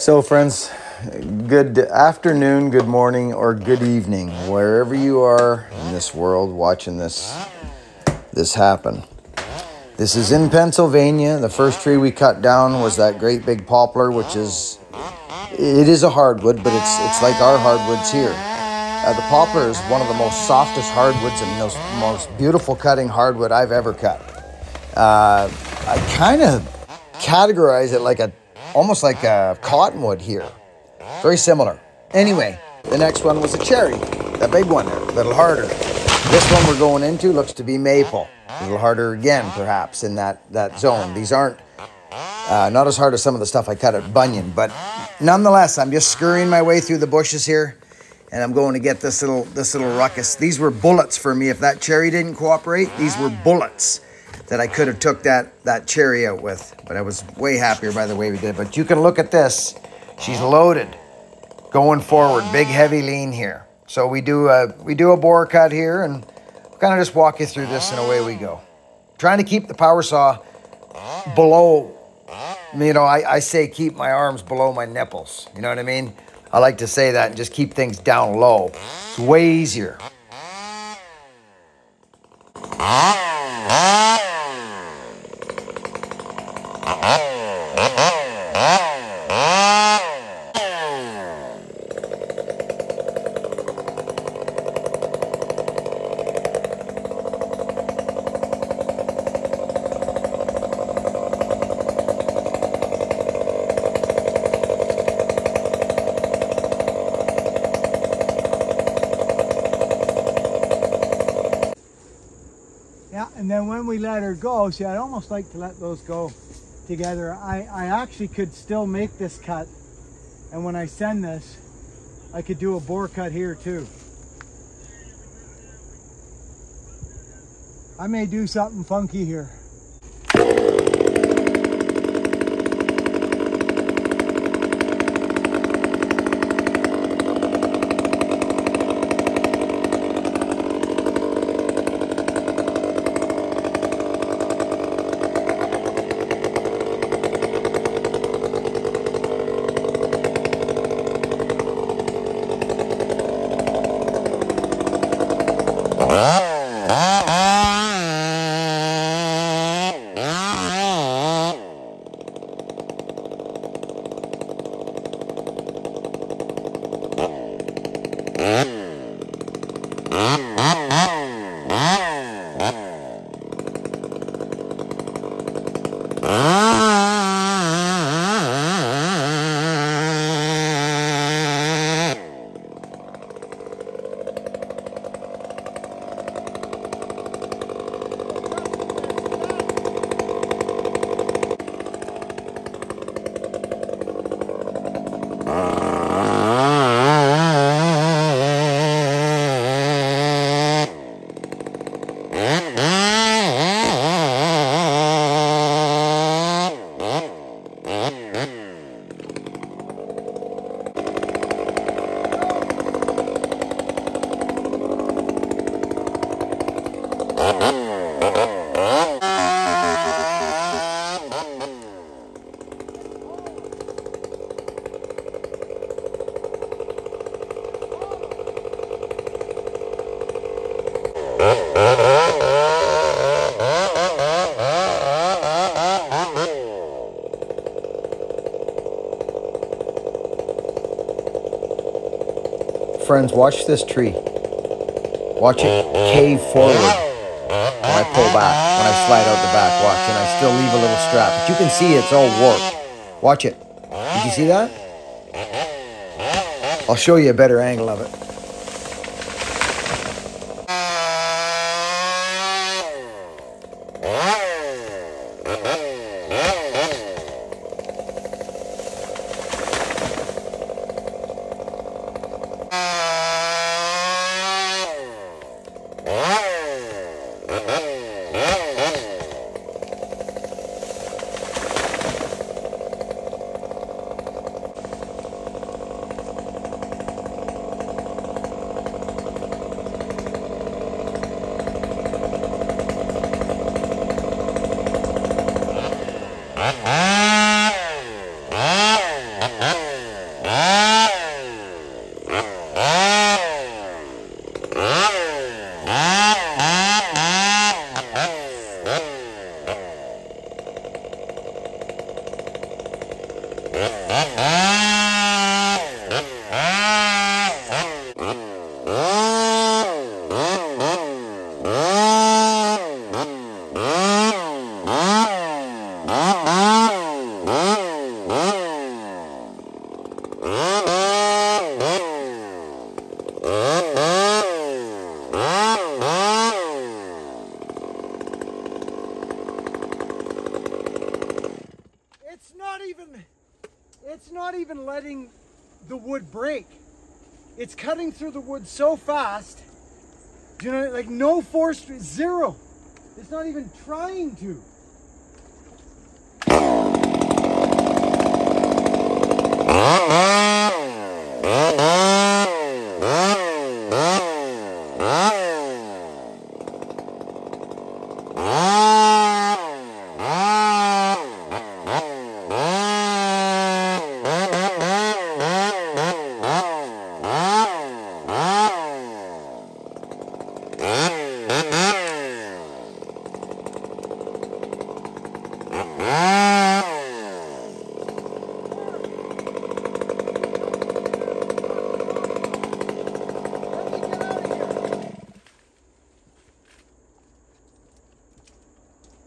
So friends, good afternoon, good morning, or good evening, wherever you are in this world watching this happen. This is in Pennsylvania. The first tree we cut down was that great big poplar, which is a hardwood, but it's like our hardwoods here. The poplar is one of the most softest hardwoods and most beautiful cutting hardwood I've ever cut. I kind of categorize it like almost like a cottonwood here. Very similar. Anyway, the next one was a cherry. That big one there, a little harder. This one we're going into looks to be maple. A little harder again, perhaps, in that zone. These aren't not as hard as some of the stuff I cut at Bunyan, but nonetheless, I'm just scurrying my way through the bushes here, and I'm going to get this little ruckus. These were bullets for me. If that cherry didn't cooperate, these were bullets that I could have took that cherry out with. But I was way happier by the way we did. But you can look at this. She's loaded, going forward, big heavy lean here. So we do a bore cut here, and kind of just walk you through this, and away we go. Trying to keep the power saw below, you know, I say keep my arms below my nipples. You know what I mean? I like to say that and just keep things down low. It's way easier. Yeah, and then when we let her go, see, I'd almost like to let those go together. I actually could still make this cut, and when I send this, I could do a bore cut here too. I may do something funky here. Friends, watch this tree. Watch it cave forward when I pull back, when I slide out the back. Watch, and I still leave a little strap. But you can see it's all warped. Watch it. Did you see that? I'll show you a better angle of it. It's not even letting the wood break. It's cutting through the wood so fast. You know, like no force, zero. It's not even trying to.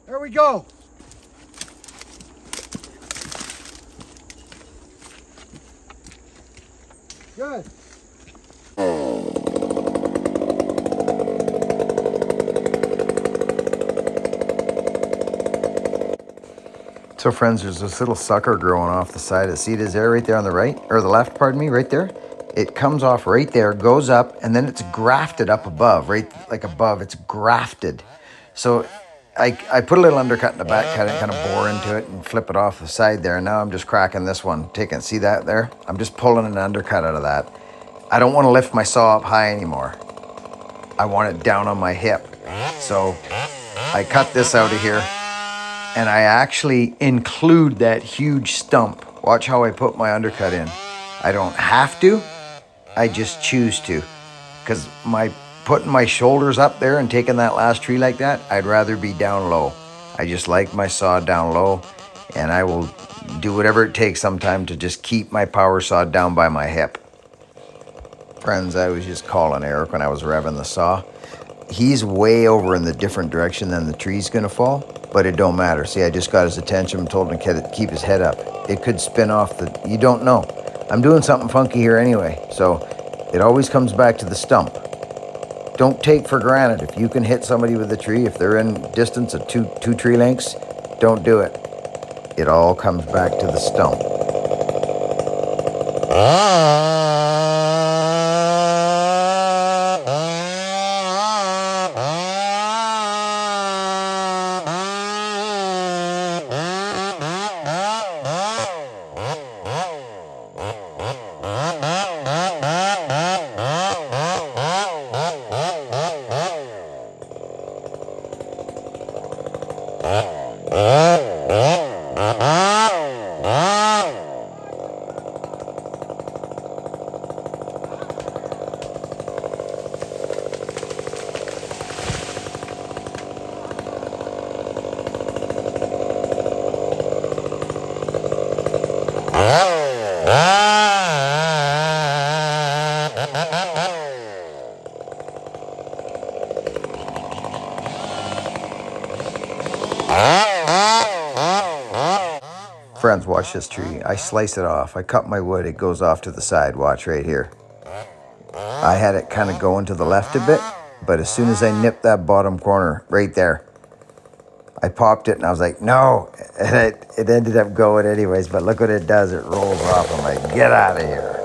There we go. Good. So friends, there's this little sucker growing off the side. See, it is there right there on the right, or the left, pardon me, right there. It comes off right there, goes up, and then it's grafted up above, right, like above, it's grafted. So I put a little undercut in the back, kind of bore into it and flip it off the side there. And now I'm just cracking this one, see that there? I'm just pulling an undercut out of that. I don't want to lift my saw up high anymore. I want it down on my hip. So I cut this out of here. And I actually include that huge stump. Watch how I put my undercut in. I don't have to, I just choose to. Because putting my shoulders up there and taking that last tree like that, I'd rather be down low. I just like my saw down low, and I will do whatever it takes sometime to just keep my power saw down by my hip. Friends, I was just calling Eric when I was revving the saw. He's way over in the different direction than the tree's gonna fall. But it don't matter. See, I just got his attention and told him to keep his head up. It could spin off you don't know. I'm doing something funky here anyway. So it always comes back to the stump. Don't take for granted. If you can hit somebody with a tree, if they're in distance of two tree lengths, don't do it. It all comes back to the stump. Friends, watch this tree. I slice it off. I cut my wood. It goes off to the side. Watch right here. I had it kind of going to the left a bit, but as soon as I nipped that bottom corner right there, I popped it and I was like, no. And it ended up going anyways, but look what it does. It rolls off. I'm like, get out of here.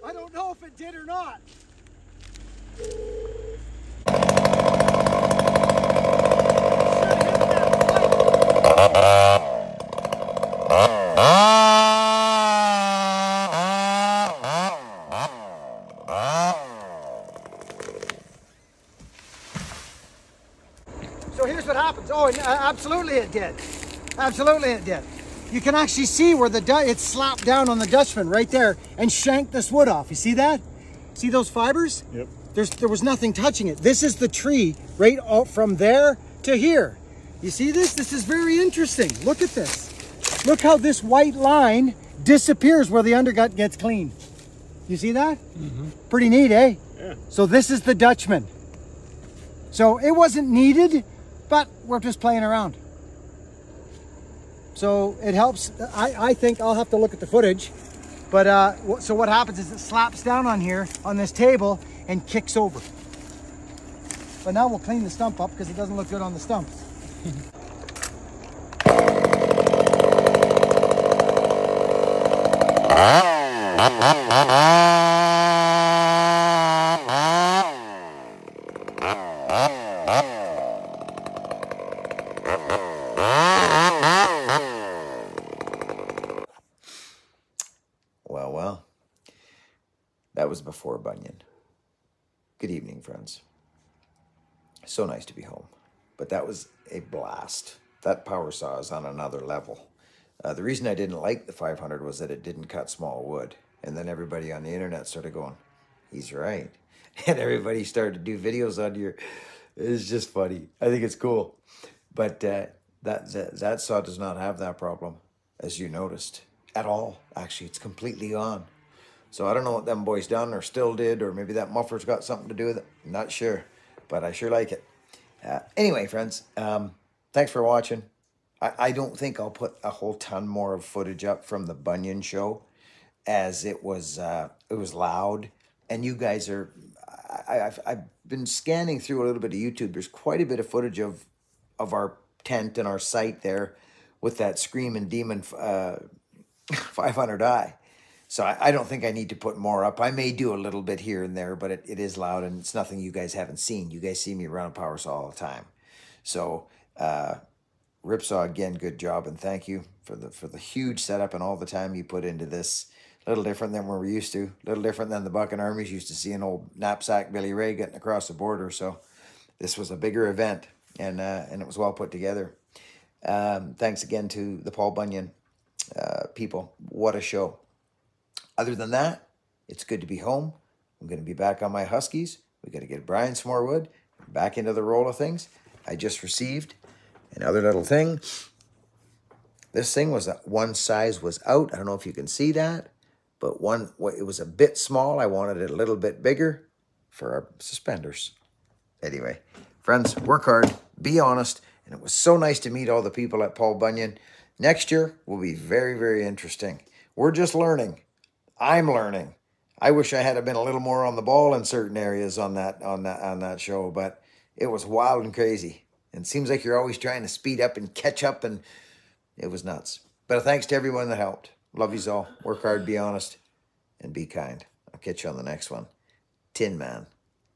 I don't know if it did or not. So here's what happens. Oh, and, absolutely it did. Absolutely it did. You can actually see where it slapped down on the Dutchman right there and shanked this wood off. You see that? See those fibers? Yep. There was nothing touching it. This is the tree right out from there to here. You see this? This is very interesting. Look at this. Look how this white line disappears where the undergut gets clean. You see that? Mm-hmm. Pretty neat, eh? Yeah. So this is the Dutchman. So it wasn't needed, but we're just playing around. So it helps. I think I'll have to look at the footage. But so what happens is it slaps down on here, on this table, and kicks over. But now we'll clean the stump up because it doesn't look good on the stump. Well, that was before Bunyan. Good evening, friends. So nice to be home, but that was a blast. That power saw is on another level. The reason I didn't like the 500 was that it didn't cut small wood. And then everybody on the internet started going, he's right. And everybody started to do videos on your, it's just funny. I think it's cool. But that saw does not have that problem, as you noticed, at all. Actually, it's completely on. So I don't know what them boys done or still did, or maybe that muffler's got something to do with it. I'm not sure, but I sure like it. Anyway, friends, thanks for watching. I don't think I'll put a whole ton more of footage up from the Bunyan show, as it was loud, and you guys are. I've been scanning through a little bit of YouTube. There's quite a bit of footage of our tent and our site there with that Screaming Demon 500i. So I don't think I need to put more up. I may do a little bit here and there, but it is loud, and it's nothing you guys haven't seen. You guys see me run a power saw all the time. So Ripsaw, again, good job, and thank you for the huge setup and all the time you put into this. A little different than we're used to. A little different than the Bucking Armies used to see an old knapsack Billy Ray getting across the border. So this was a bigger event, and it was well put together. Thanks again to the Paul Bunyan people. What a show. Other than that, it's good to be home. I'm going to be back on my Huskies. We got to get Brian some more wood. Back into the roll of things. I just received another little thing. This thing was one size was out. I don't know if you can see that, but it was a bit small. I wanted it a little bit bigger for our suspenders. Anyway, friends, work hard, be honest, and it was so nice to meet all the people at Paul Bunyan. Next year will be very, very interesting. We're just learning. I'm learning. I wish I had been a little more on the ball in certain areas on that show, but it was wild and crazy. And it seems like you're always trying to speed up and catch up, and it was nuts. But thanks to everyone that helped. Love yous all. Work hard, be honest, and be kind. I'll catch you on the next one. Tin Man,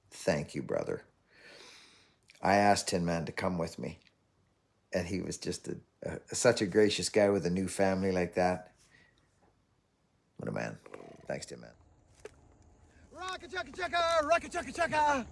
thank you, brother. I asked Tin Man to come with me, and he was just such a gracious guy with a new family like that. What a man. Thanks, Tin Man. Rock-a-chugga-chugga, rock-a-chugga-chugga.